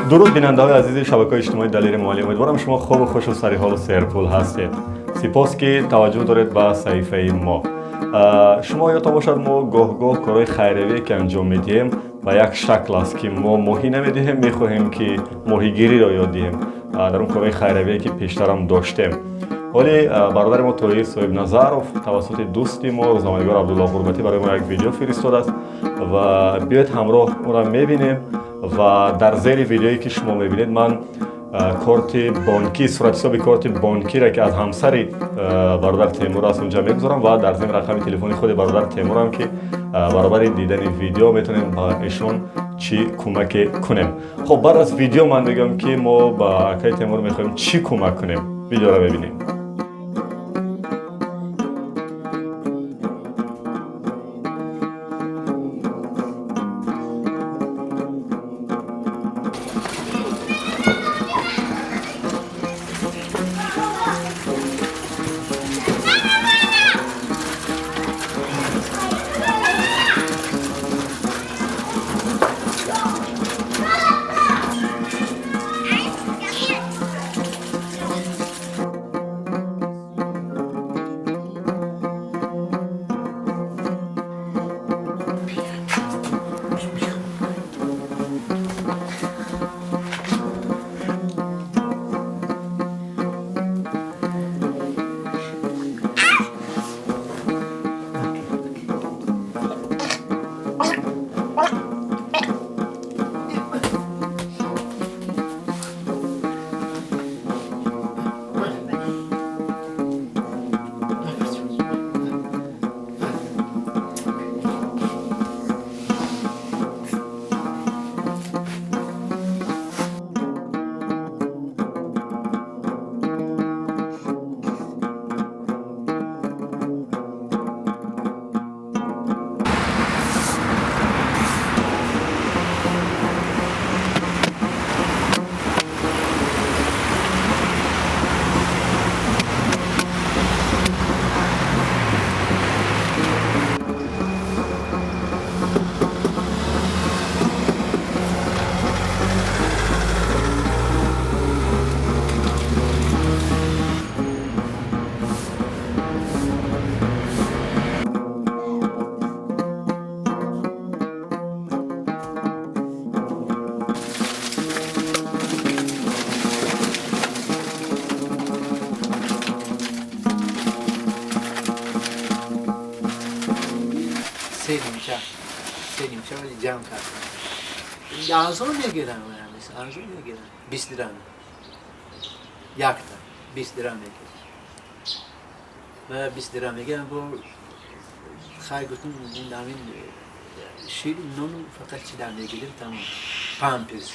درود بیننده‌های عزیز شبکه‌های اجتماعی دلیر مالی، امیدوارم شما خوب و خوش و سر حال و سرپول هستید. سپاس که توجه دارید به صحیفه ما. شما یادتان باشد ما گاه کارهای خیریه که انجام میدیم و یک شکل است که ما ماهی نمیدهیم، میخواهیم که ماهیگیری را یاد دهیم در اون کارهای خیریه که پیشتر هم داشتیم. ولی برادر ما طاهر صاحب نظرов توسط دوست ما روزنامه‌نگار عبدالله قربتی برای ما یک ویدیو فرستاده است و بیاید همراه اون را میبینیم. و در زیر ویدیویی که شما میبینید من کارت بانکی، صورت حساب کارت بانکی را که از همسر برادر تیمور است اونجا میگذارم و در ضمن رقم تلفن خود برادر تیمور هم که برابر دیدن ویدیو میتونیم با ایشون چی کمک کنیم. خب بعد از ویدیو من میگم که ما با اکای تیمور میخوایم چی کمک کنیم. ویدیو را ببینیم. سه نیمچه ولی جمع کردم. ارزان میگیرن ارزان میگیرن 20 درهم یک تا 20 درهم میگیرن و 20 درهم میگیرن با خیلی گفتم این همین شیر نون فقط چی در میگیریم تمام پامپز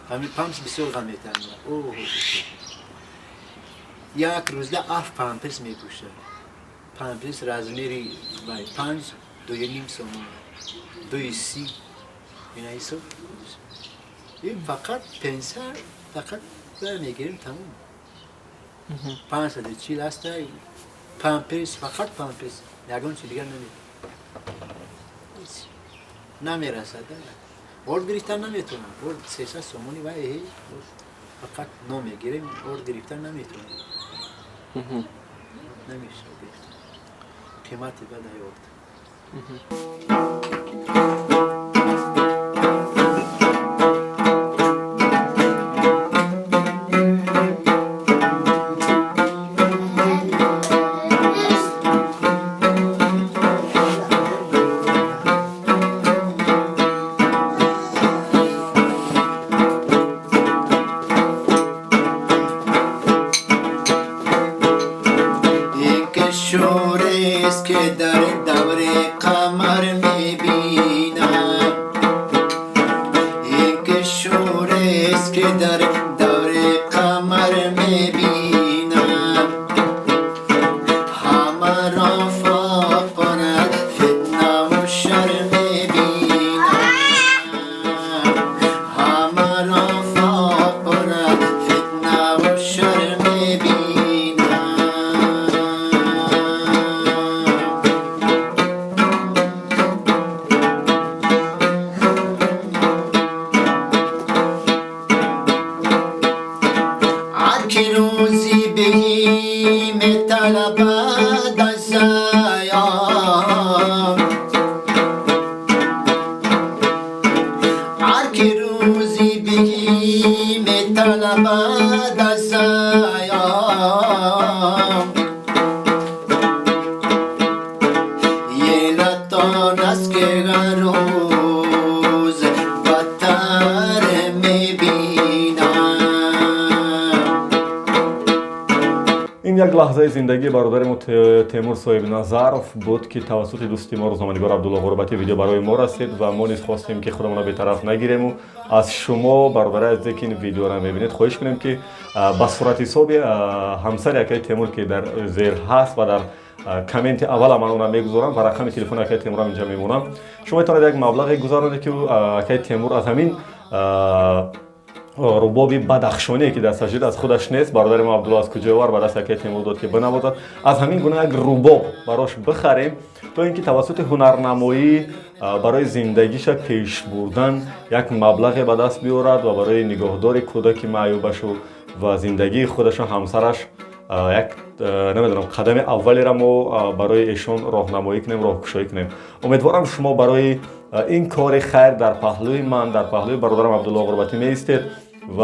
همین پامپز بسیار غم میتن اوه یک روزده 7 پامپز میپوشه پامپز رازمیری بای 5 2.5 سومون 2.30 این ایسو این فقط پنسر فقط در میگیریم تمام 540 هست پامپز فقط پامپز یگان چی دیگر نمیرسد ورد گرفتن نمیتونم ورد 300 سومونی وای فقط نو میگیریم ورد گرفتن نمیتونم نمیشه قیمتی بدهی ورد که در دور قمر میبینم همه را فاقاند فتنه و شر میبینم همه را فاقاند فتنه و شر میبینم که روزی بهی میطلبد از ایام هر که روزی بهی میطلبد از ایام یه لطان است که هر روز بدتر میبینم. این یک لحظه زندگی برادر ما تیمور صاحب نظرов بود که توسط دوستی ما روزنامه‌نگار عبدالله غربتی ویدیو برای ما رسید و ما نیز خواستیم که خودمون را بی‌طرف نگیریم و از شما برادر عزیزی که این ویدیو را می‌بینید خواهش کنیم که با صورت حساب همسر یکی تیمور که در زیر هست و در کامنت اول من اون را میگذارم و رقم تلفن یکی تیمور اینجا میمونم شما میتونید یک مبلغی گذارید که یکی تیمور از همین ربابی بدخشانی که دستش از خودش نیست برادر ما عبدالله از کجا آورد به دست یکی تیمور داد که بنوازد از همین گونه یک رباب براش بخریم تا اینکه توسط هنرنمایی برای زندگیش پیش بردن یک مبلغ به دست بیارد و برای نگاهداری کودک معیوبش و زندگی خودش و همسرش یک نمیدونم قدم اولی را ما برای ایشون راهنمایی کنیم راهگشایی کنیم. امیدوارم شما برای این کار خیر در پهلوی من در پهلوی برادرم عبدالله غربتی میایستید و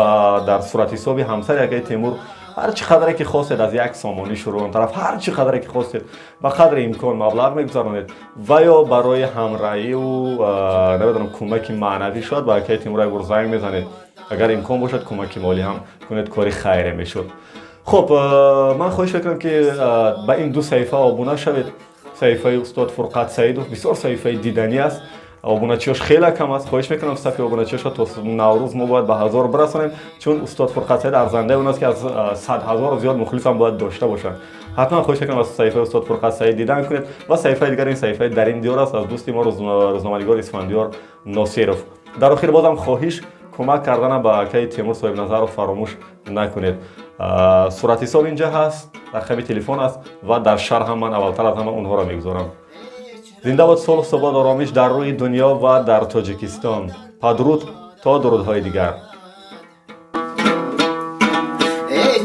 در صورت حساب همسر یکی تیمور هر چقدر که خواستید از یک سامانی شروع اون طرف هر چقدر که خواستید به قدر امکان مبلغ میگذارونید و یا برای همراهی و نمیدونم کمک معنوی شد با یکی تیمور یک زنگ میزنید اگر امکان باشد کمک مالی هم کنید کاری خیره میشد. خب من خواهش میکنم که با این دو صفحه آبونه شوید. صفحه استاد فرقت سعید بسیار صفحه دیدنی است. آبونه‌چیاش خیلی کم است. خواهش میکنم صفحه آبونه‌چیاش تا نوروز ما باید به 1000 برسانیم چون استاد فرقت سعید ارزنده اون است که از 100,000 زیاد مخلص هم باید داشته باشن. حتما خواهش میکنم از صفحه استاد فرقت سعید دیدن کنید و صفحه دیگر این صفحه در این دیار است از دوستی ما روزنامه‌نگار اسفندیار ناصرов. در آخر بازم خواهش کمک کردن به یکی تیمور صاحب نظر رو فراموش نکنید. صورت حساب اینجا هست رقم تلفن است و در شرح هم من اولتر از همه اونها را میگذارم. زنده باد صلح ثبات آرامش در روی دنیا و در تاجیکستان. پدرود تا درودهای دیگر.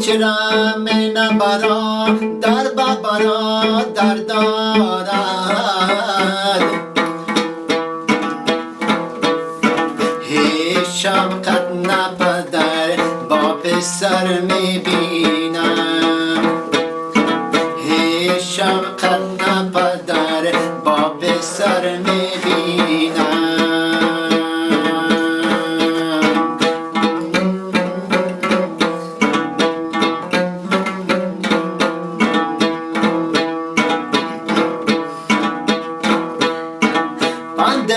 چرا من برا در بابرا در دارد هیچ شفقت نپدر با پسر میبینم هیچ شفقت نپدر با پسر میبینم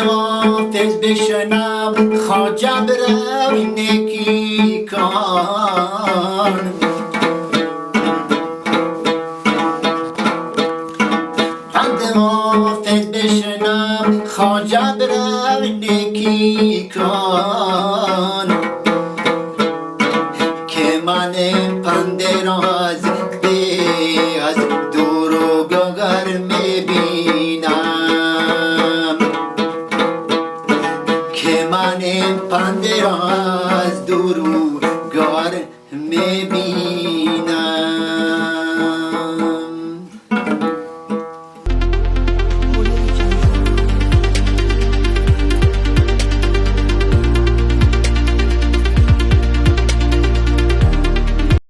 حافظ بشنم خواجه برو نکی کن حافظ بشنم خواجه برو نکی کن که من پند راز از دور و گگر میبینم که من پند راز دور و گر میبینم.